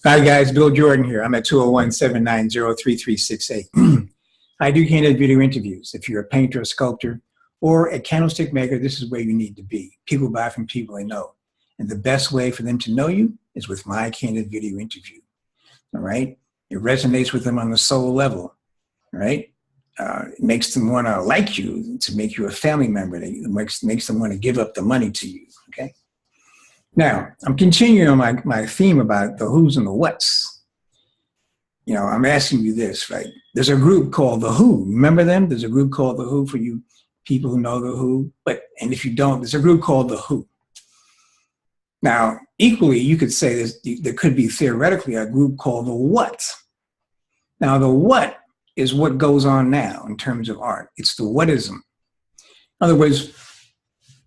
Hi guys, Bill Jordan here. I'm at 201-790-3368. I do candid video interviews. If you're a painter, a sculptor, or a candlestick maker, this is where you need to be. People buy from people they know. And the best way for them to know you is with my candid video interview. All right? It resonates with them on the soul level. All right? It makes them want to like you, to make you a family member. It makes them want to give up the money to you. Okay? Now, I'm continuing on my theme about the who's and the what's. You know, I'm asking you this, right? There's a group called The Who. Remember them? There's a group called The Who for you people who know The Who. And if you don't, there's a group called The Who. Now, equally, you could say there could be theoretically a group called The What. Now, the what is what goes on now in terms of art. It's the whatism. In other words,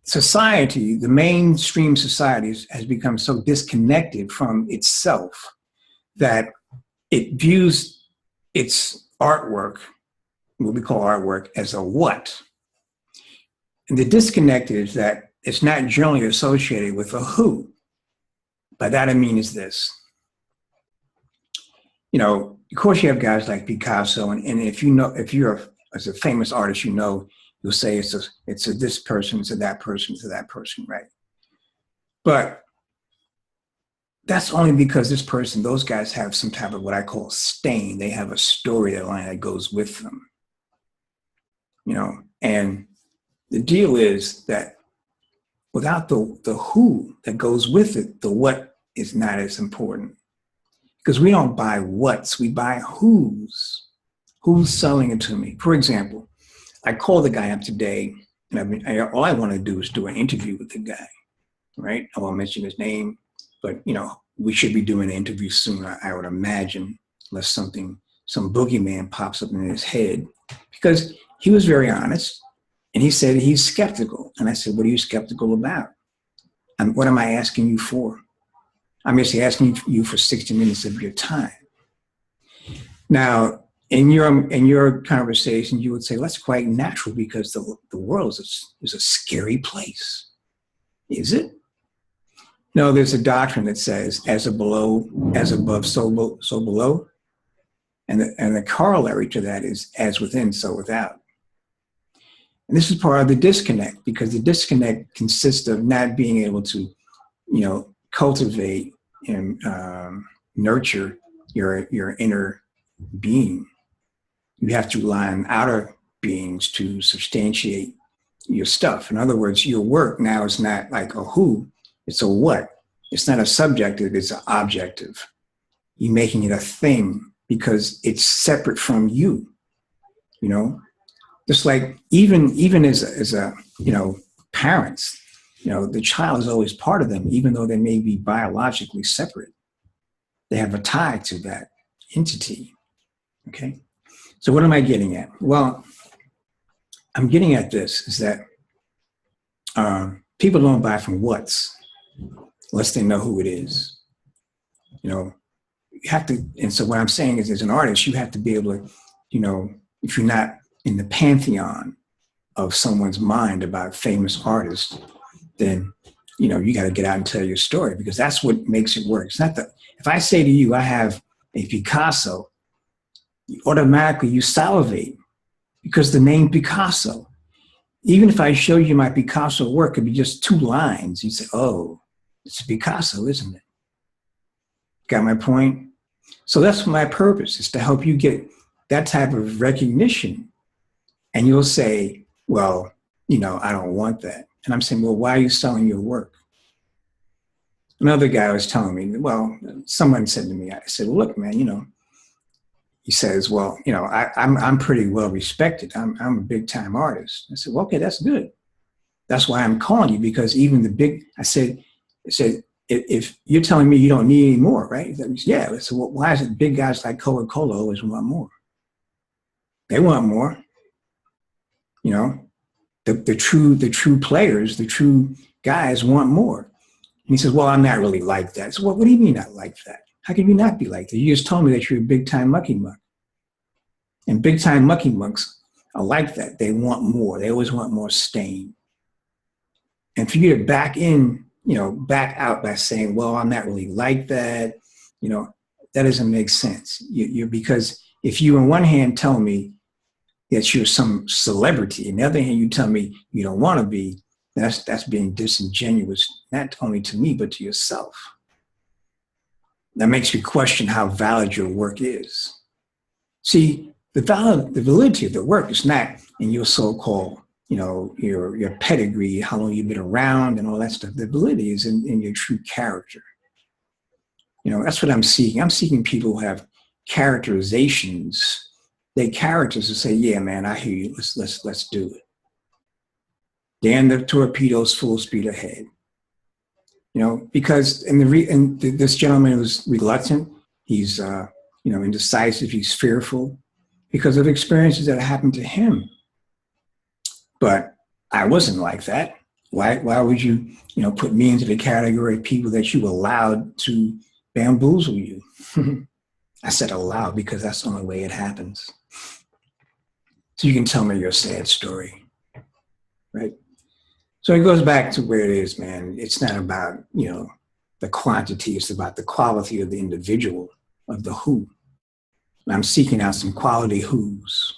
society, the mainstream society has become so disconnected from itself that it views its artwork, what we call artwork, as a what. And the disconnect is that it's not generally associated with a who. By that I mean is this. You know, of course you have guys like Picasso, and if you're as a famous artist, you know, you'll say it's a this person, to that person, to that person, right? But that's only because this person, those guys have some type of what I call stain. They have a storyline that goes with them, you know? And the deal is that without the who that goes with it, the what is not as important. Because we don't buy what's, we buy who's. Who's selling it to me? For example, I called the guy up today, and all I want to do is do an interview with the guy, right? I won't mention his name, but you know, we should be doing an interview soon, I would imagine, unless some boogeyman pops up in his head, because he was very honest, and he said he's skeptical. And I said, what are you skeptical about? And what am I asking you for? I'm just asking you for 60 minutes of your time. Now, in your conversation, you would say, well, that's quite natural because the world is a scary place. Is it? No, there's a doctrine that says, as above, so below. And the corollary to that is, as within, so without. And this is part of the disconnect, because the disconnect consists of not being able to, you know, cultivate and nurture your inner being. You have to rely on outer beings to substantiate your stuff. In other words, your work now is not like a who, it's a what. It's not a subjective, it's an objective. You're making it a thing because it's separate from you, you know? Just like even as a you know, parents, you know, the child is always part of them, even though they may be biologically separate. They have a tie to that entity, okay? So what am I getting at? Well, I'm getting at this is that people don't buy from what's unless they know who it is. You know, you have to, and so what I'm saying is, as an artist, you have to be able to, you know, if you're not in the pantheon of someone's mind about famous artists, then, you know, you got to get out and tell your story, because that's what makes it work. It's not that, if I say to you, I have a Picasso, automatically you salivate because the name Picasso. Even if I show you my Picasso work, it'd be just 2 lines. You say, oh, it's Picasso, isn't it? Got my point? So that's my purpose, is to help you get that type of recognition. And you'll say, well, you know, I don't want that. And I'm saying, well, why are you selling your work? Another guy was telling me, well, someone said to me, I said, well, look, man, you know, he says, well, you know, I'm pretty well respected. I'm a big time artist. I said, well, okay, that's good. That's why I'm calling you, because even the big, I said, if you're telling me you don't need any more, right? Yeah. I said, well, why is it big guys like Coca-Cola always want more? They want more. You know, the true players, the true guys want more. And he says, well, I'm not really like that. I said, well, what do you mean not like that? How can you not be like that? You just told me that you're a big time mucky muck. And big time mucky mucks are like that. They want more. They always want more stain. And for you to back in, you know, back out by saying, well, I'm not really like that, you know, that doesn't make sense. Because if you on one hand tell me that you're some celebrity, on the other hand you tell me you don't want to be, that's being disingenuous, not only to me but to yourself. That makes me question how valid your work is. See, the validity of the work is not in your so-called, your pedigree, how long you've been around and all that stuff. The validity is in your true character. That's what I'm seeking. I'm seeking people who have characterizations. They characters to say, yeah, man, I hear you. Let's do it. Dan the torpedoes full speed ahead. Because this gentleman was reluctant. He's indecisive. He's fearful because of experiences that happened to him. But I wasn't like that. Why would you put me into the category of people that you allowed to bamboozle you? I said allowed because that's the only way it happens. So you can tell me your sad story, right? So it goes back to where it is, man. It's not about, the quantity. It's about the quality of the individual, of the who. I'm seeking out some quality who's.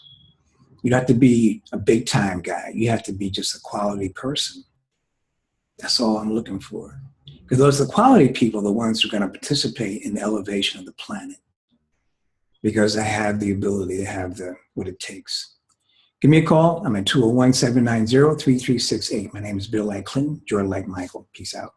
You don't have to be a big time guy. You have to be just a quality person. That's all I'm looking for. Because those are the quality people, the ones who are going to participate in the elevation of the planet. Because they have the ability, they have what it takes. Give me a call. I'm at 201-790-3368. My name is Bill like Clinton, Jordan like Michael. Peace out.